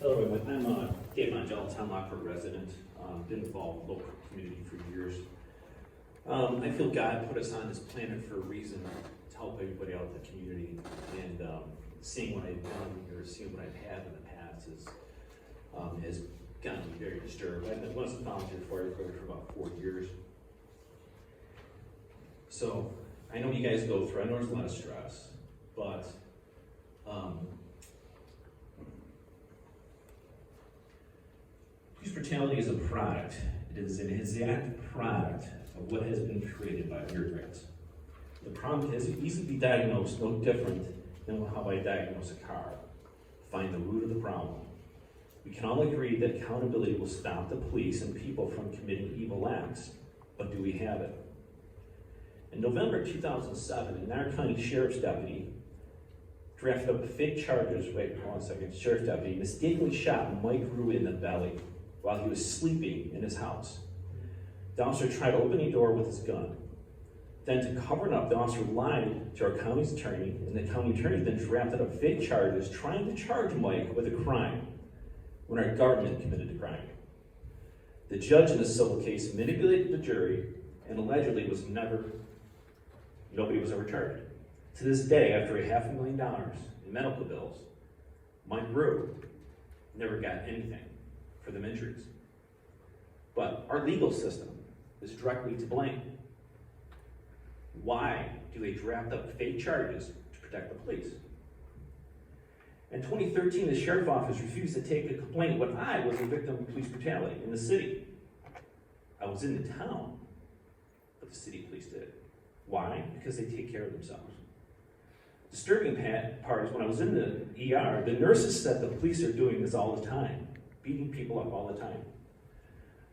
Hello, everyone. I'm Dave Mongell, town Lockport resident. Been involved with the local community for years. I feel God put us on this planet for a reason to help everybody out in the community. And seeing what I've done or seeing what I've had in the past has gotten me very disturbed. I was a volunteer firefighter for about 4 years. So I know you guys go through, I know there's a lot of stress, but police brutality is a product. It is an exact product of what has been created by bureaucrats. The problem is it can easily be diagnosed no different than how I diagnose a car. Find the root of the problem. We can all agree that accountability will stop the police and people from committing evil acts, but do we have it? In November 2007, a Niagara County Sheriff's deputy drafted up fake charges, Sheriff's deputy mistakenly shot Mike Rue in the belly while he was sleeping in his house. The officer tried opening the door with his gun. Then to cover it up, the officer lied to our county's attorney, and the county attorney then drafted up fake charges trying to charge Mike with a crime when our government committed the crime. The judge in the civil case manipulated the jury and allegedly nobody was ever charged. To this day, after $500,000 in medical bills, Mike Rue never got anything for them injuries. But our legal system is directly to blame. Why do they draft up fake charges to protect the police? In 2013, the sheriff's office refused to take a complaint when I was a victim of police brutality in the city. I was in the town, but the city police did. Why? Because they take care of themselves. Disturbing part is when I was in the ER, the nurses said the police are doing this all the time, beating people up all the time.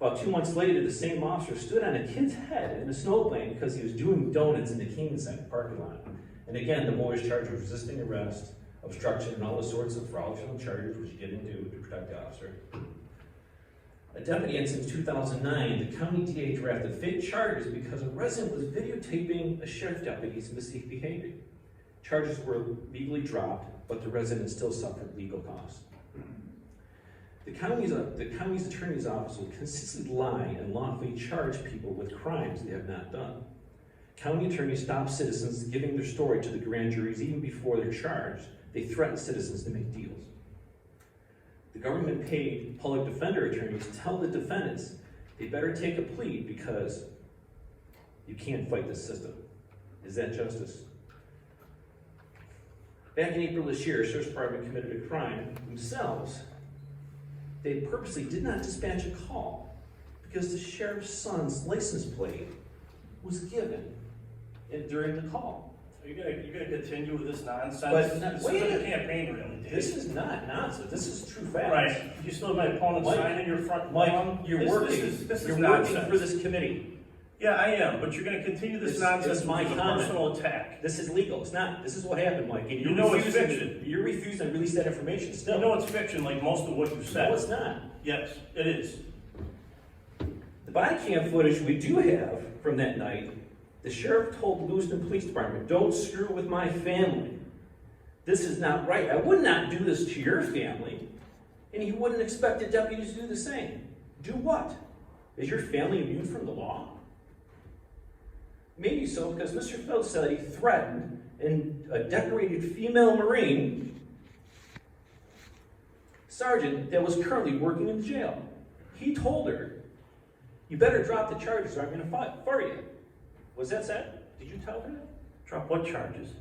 About 2 months later, the same officer stood on a kid's head in a snowplane because he was doing donuts in the Keenan Center parking lot. And again, the boy was charged with resisting arrest, obstruction, and all the sorts of fraudulent charges which he didn't do to protect the officer. A deputy, and since 2009, the county DA drafted fake charges because a resident was videotaping a sheriff deputy's misbehavior. Charges were legally dropped, but the resident still suffered legal costs. The county's attorney's office will consistently lie and lawfully charge people with crimes they have not done. County attorneys stop citizens giving their story to the grand juries even before they're charged. They threaten citizens to make deals. The government paid public defender attorneys to tell the defendants they better take a plea because you can't fight this system. Is that justice? Back in April this year, Sheriff's Department committed a crime themselves. They purposely did not dispatch a call because the sheriff's son's license plate was given during the call. You're gonna continue with this nonsense? But This is a campaign, really, Dave. This is not nonsense. This is true facts. Right. You still have my opponent's sign in your front lawn? You're This working is working nonsense. for this committee. Yeah, I am, but you're gonna continue this nonsense It's my with a comment. personal attack. This is legal. It's not. This is what happened, Mike. And You know it's fiction. You refuse to release that information still. You know it's fiction, like most of what you said. No, it's not. Yes, it is. The body cam footage we do have from that night, the sheriff told Lewiston Police Department, "Don't screw with my family. This is not right. I would not do this to your family." And he wouldn't expect the deputies to do the same. Do what? Is your family immune from the law? Maybe so, because Mr. Phillips said he threatened a decorated female Marine sergeant that was currently working in jail. He told her, "You better drop the charges or I'm going to fire you." Was that said? Did you tell her that? Drop what charges?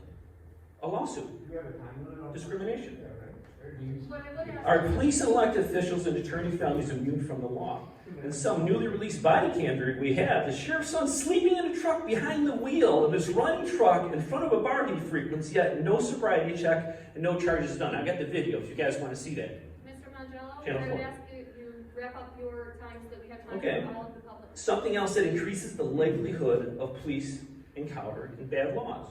A lawsuit. You have a time limit on Discrimination. Yeah, right. Are police and elected officials and attorney families immune from the law? In some newly released body cam video we have, the sheriff's son sleeping in a truck behind the wheel of his running truck in front of a bar he frequents, yet no sobriety check and no charges done. I got the video if you guys want to see that. Mr. Mangello, Channel I 4. would ask you to wrap up your time so that we have time Okay. for all of the public. Something else that increases the likelihood of police encountering bad laws.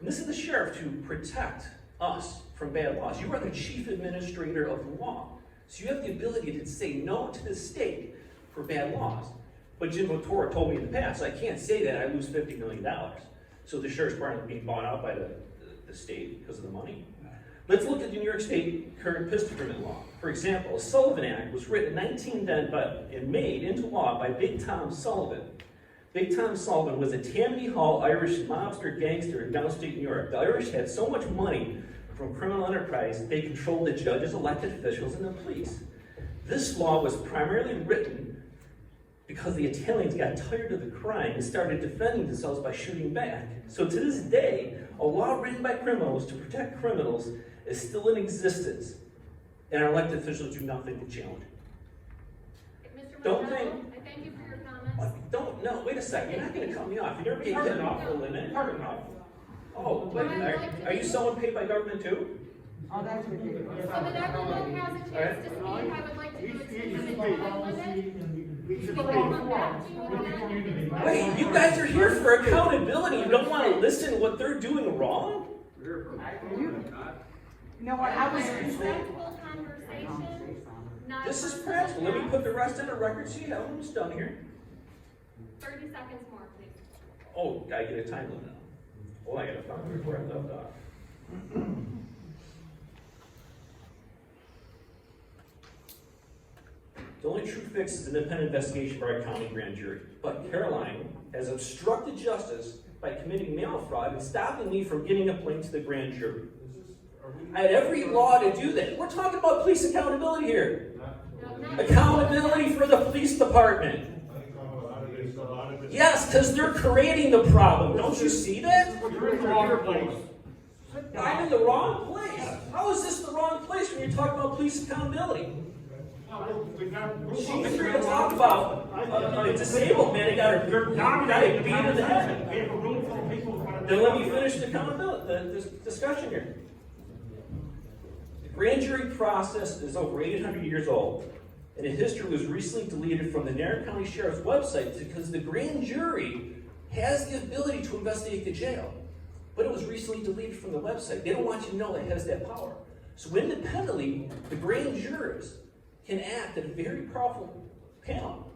And this is the sheriff to protect us from bad laws. You are the chief administrator of the law. So you have the ability to say no to the state for bad laws. But Jim Votora told me in the past, I can't say that, I lose $50 million. So the sheriff's department being bought out by the state because of the money. Let's look at the New York State current pistol permit law. For example, the Sullivan Act was written in 1910 and made into law by Big Tom Sullivan. Big Tom Sullivan was a Tammany Hall Irish mobster gangster in downstate New York. The Irish had so much money from criminal enterprise, they controlled the judges, elected officials, and the police. This law was primarily written because the Italians got tired of the crime and started defending themselves by shooting back. So to this day, a law written by criminals to protect criminals is still in existence, and our elected officials do nothing to challenge it. Mr. Don't Mongello, think- I thank you for your comments. Don't, no, wait a second, you're not gonna cut me off. You never gave Turn that it off off. for a limit. Turn it off. Oh, wait, are you someone paid by government too? Oh, that's ridiculous. So that everyone has a chance to speak, I would like to do a 2-minute time limit. We can come back to you again. Wait, you guys are here for accountability. You don't wanna listen to what they're doing wrong? You know what, I was. Respectful conversation, not. This is personal practical. Let me attacks. put the rest in the record so you know who's done here. 30 seconds more, please. Oh, gotta get a time limit now. Oh, I gotta find before I left off. The only true fix is an independent investigation by our county grand jury. But Caroline has obstructed justice by committing mail fraud and stopping me from getting a plane to the grand jury. I had every law to do that. We're talking about police accountability here. No, not- Accountability for the police department. Yes, because they're creating the problem. Don't you see that? You're in the wrong place. I'm in the wrong place. How is this the wrong place when you're talking about police accountability? She's here to talk about a disabled man that got a beat in the head. We have a room full of people. Then let me finish the accountability, the discussion here. The grand jury process is over 800 years old, and its history was recently deleted from the Niagara County Sheriff's website because the grand jury has the ability to investigate the jail, but it was recently deleted from the website. They don't want you to know it has that power. So independently, the grand jurors can act at a very powerful panel,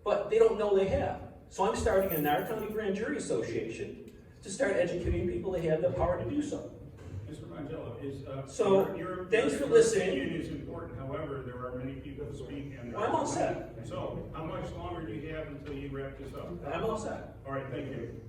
but they don't know they have. So I'm starting a Niagara County Grand Jury Association to start educating people they have the power to do so. Mr. Mongello, So, thanks for listening. Your opinion is important, however, there are many people who speak and. I'm all set. So, how much longer do you have until you wrap this up? I'm all set. All right, thank you.